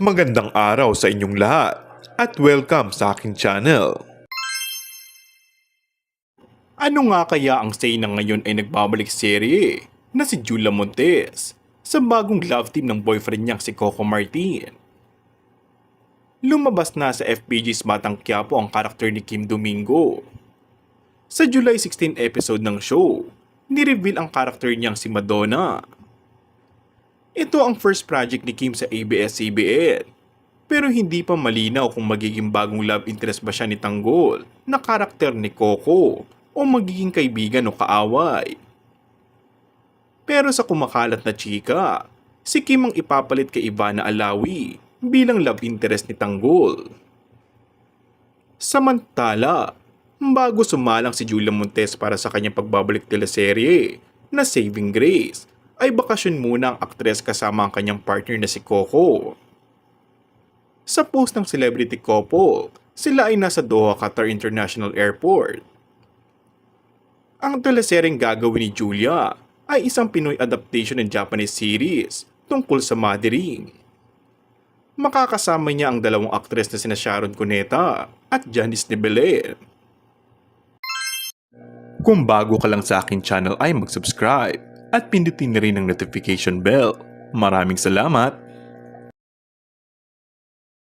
Magandang araw sa inyong lahat at welcome sa aking channel. Ano nga kaya ang say na ngayon ay nagbabalik serye na si Julia Montes sa bagong love team ng boyfriend niyang si Coco Martin? Lumabas na sa FPG's Batang Quiapo ang karakter ni Kim Domingo. Sa July 16 episode ng show, ni-reveal ang karakter niyang si Madonna. Ito ang first project ni Kim sa ABS-CBN, pero hindi pa malinaw kung magiging bagong love interest ba siya ni Tanggol na karakter ni Coco o magiging kaibigan o kaaway. Pero sa kumakalat na chika, si Kim ang ipapalit kay Ivana Alawi bilang love interest ni Tanggol. Samantala, bago sumalang si Julia Montes para sa kanyang pagbabalik teleserye na Saving Grace, ay bakasyon muna ang aktres kasama ang kanyang partner na si Coco. Sa post ng celebrity couple, sila ay nasa Doha Qatar International Airport. Ang teleseryeng gagawin ni Julia ay isang Pinoy adaptation ng Japanese series tungkol sa mothering. Makakasama niya ang dalawang aktres na sina Sharon Cuneta at Janice de Belen. Kung bago ka lang sa akin channel ay mag-subscribe at pindutin na rin ang notification bell. Maraming salamat!